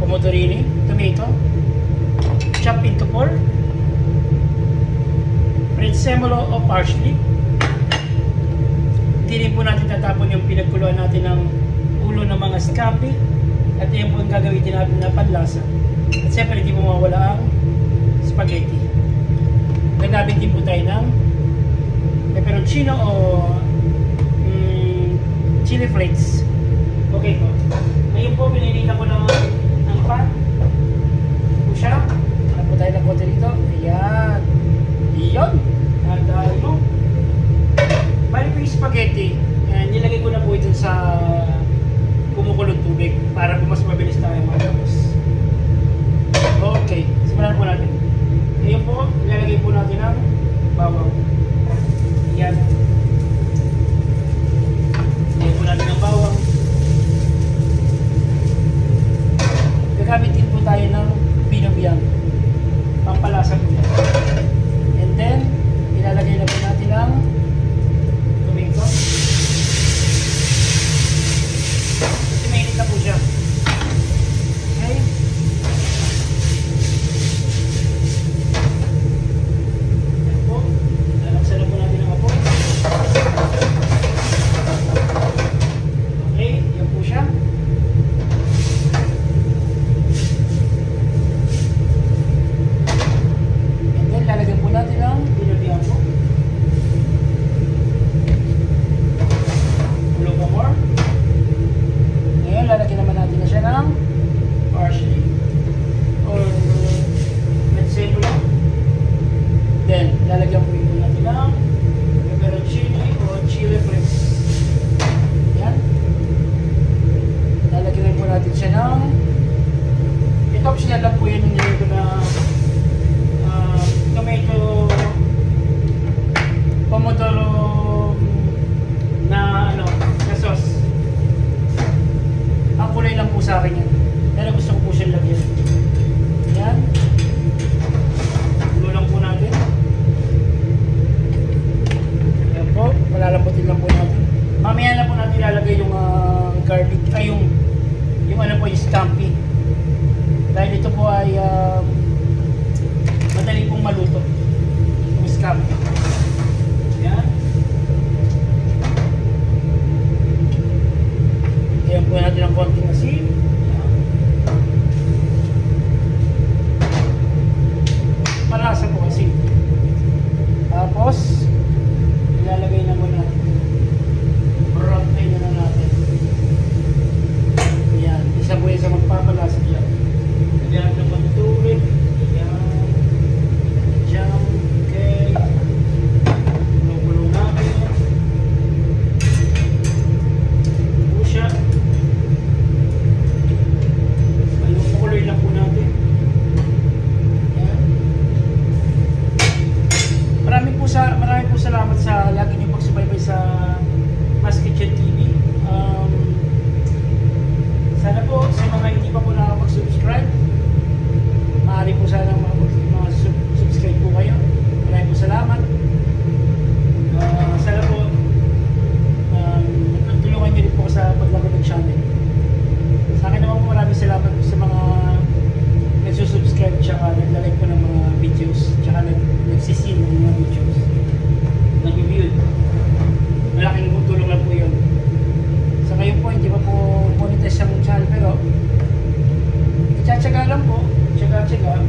pomodorini, tomato, chopped into 4, prezzemolo o parsley. Hindi rin po natin tatapon yung pinagkuluan natin ng ulo ng mga scampi. At yan po yung gagawin natin na panlasa. At siyempre hindi po mawawala ang spaghetti. Gagamit din po tayo ng peperoncino o chili flakes. Okay po. Ngayon po, pinilitan ko ng pan. Po siya. Hanap po tayo ng konti dito. Ayan. Iyon. Nandahal mo. Bali po yung spaghetti. Nilagay ko na po ito sa kumukulong tubig para po mas mabilis tayo matapos. Okay. Simulan po natin. Ngayon po, ilalagay po natin ang bawang. Ayan. Ilalagay po natin ang bawang. Gagamit din po tayo ng binobiyang. Pampalasa po yan. And then, ilalagay na po natin ang tomato. Kasi mainit na po siya. Okay? Ayan po. Lalaksan na po natin ang apoy. Okay, yan po siya. Lalagyan po natin ang binobiyang po. Ulo pa more. Ngayon, lalagyan naman natin na siya ng parsley or prezzemolo. Then, lalagyan po natin ng peperoncino o chili flakes. Yan. Lalagyan po natin siya ng ito optional lang po yun yung nilagay ko na tomato pomodoro na na sauce. Ang kulay lang po sa akin yan. Pero gusto ko po siyang lagyan. Yan. Gulo lang po natin. Yan po. Malalambutin lang po natin. Mamaya na po natin ilalagay yung garlic, ay yung ano po, yung scampi. Dahil ito po ay madali pong maluto yung scampi. Yan. Ayan po natin ang konting asin. Malasa po asin. Tapos ilalagay na po natin. Brownay na natin. Ayan. Isa po yung sa magpapalasa dyan. Lagyan natin ng tubig. Okay. Gulo-gulo natin. Po siya. Ayun, pakuloy lang po natin. Ayan. Marami po salamat sa lagi niyong pagsubaybay sa Mas Kitchen TV. Sana po sa mga hindi pa po nakapag-subscribe, maaari po sana subscribe po kayo. Maraming po salamat. Sana po tulungan nyo rin po sa paglago ng channel. Sa akin naman po maraming salamat po sa mga nagsusubscribe tsaka naglalike po ng mga videos tsaka nagsisin ng mga videos, nag-review. Malaking tulong lang po yun. Sa ngayon po hindi pa po monetize ang channel, pero tiyatsaga lang po. Tsaga-tsaga.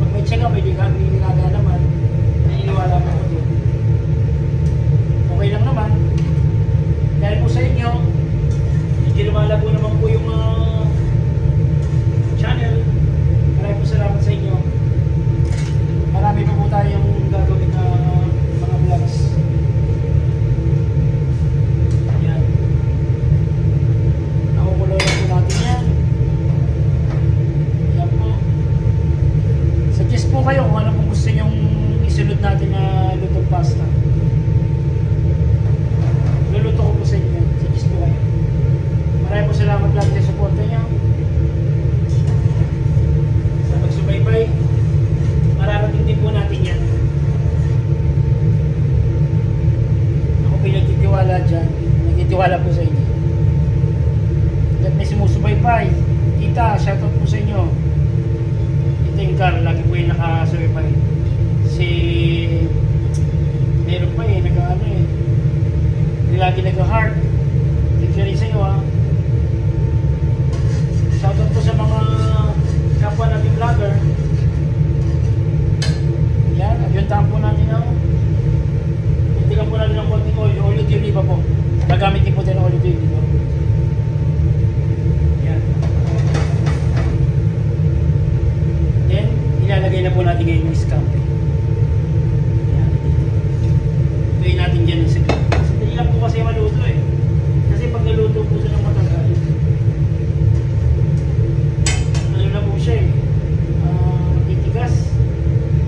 Pag may tsaga, may nilaga naman. Nainiwala po ko doon. Okay lang naman. Dahil po sa inyo, hindi lumalago naman po yung channel. Maraming po salamat sa inyo. Marami pa po tayong gagawin na mga vlogs. Ayan. Nakukulo lang po natin yan. Ayan po. Suggest po kayo kung ano po gusto nyong isunod natin na lutong pasta. Luluto ko po sa inyo. Suggest po kayo. Maraming po salamat lang sa suporta nyo. Sa pagsubaybay. Mararating din po natin yan. Ako pinagtitiwala dyan. Nagtitiwala po sa inyo. At may sumusubaybay. Tita, shoutout po sa inyo. Ito yung car, lagi po yung nakasuwi pa rin. Meron pa eh, nag-ano eh. Lagi nag-heart. Thank you rin sa iyo ha. Shoutout po sa mga kapwa nating vlogger. Yan, agyuntahan po natin ako. Hindi lang po natin ng konting oil. Oil to yung iba po. Nagamit din po din ang oil to yung iba. Yan. Then, ilalagay na po natin ngayon yung scam. Yan. Gawin natin dyan yung scam. Hindi lang po kasi maluto eh. Kasi pag naluto po siya ng matagal, ano na po siya eh. Titigas.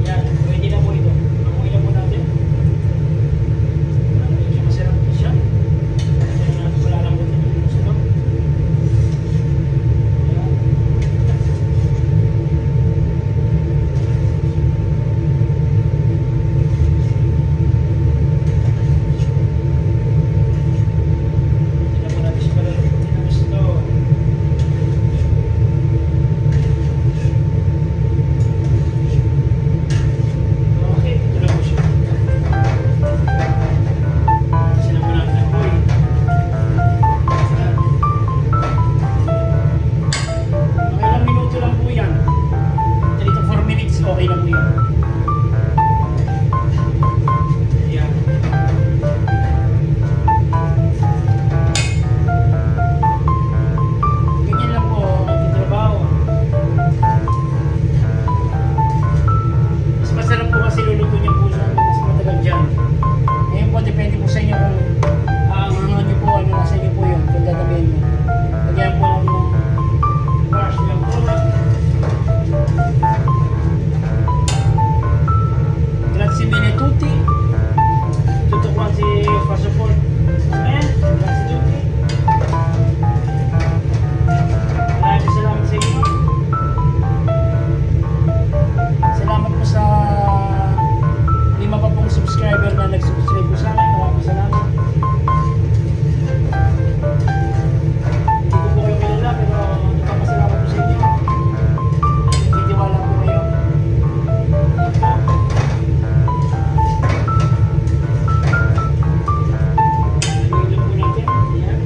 Yan, pwede na po ito. Amoy na po natin. Medyo masarap po siya. Wala na po ito yung sarap. Yan. Hindi na po natin siya palalutin ng gusto. Okay, ito na po siya. Kasi na po natin ang oil. Yan. Mga ilang minuto lang po yan. Dito 4 minutes, okay na po yan. Yan. Ganyan lang po ang trabaho. Mas masarap po kasi luluto niyo po siya mas matagal dyan. Ngayon po, depende po sa inyo kung ano niyo po, ano nasa inyo po yun, kung dadamihan niyo. Lagyan po natin ng brush ng product. Grazie mille tutti. Tutto quanti fa support. Grazie tutti. Maraming salamat sa inyo. Salamat po sa 5 pa pong subscriber na nag-subscribe po sa akin. Maraming salamat. Hindi ko po kayo kilala pero nagpapasalamat po sa inyo. Nagtitiwala po kayo. Nilulog po natin. Ayan.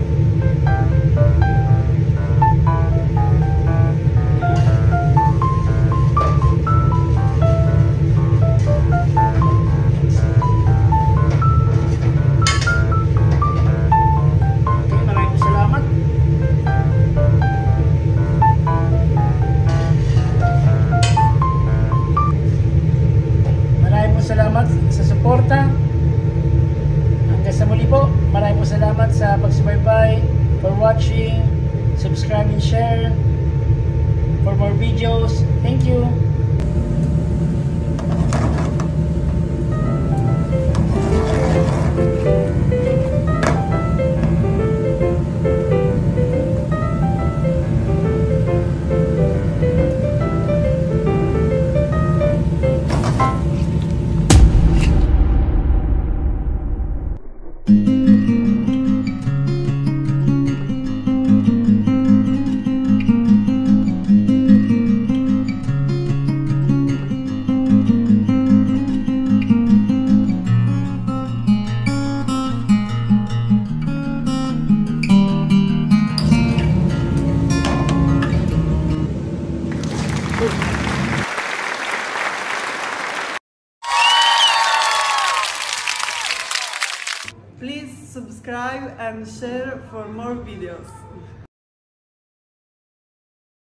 Okay, maraming po salamat. Maraming po salamat sa suporta. Hanggang sa muli po, maraming po salamat sa pagsubaybay, for watching, subscribe and share for more videos. Thank you. Please subscribe and share for more videos.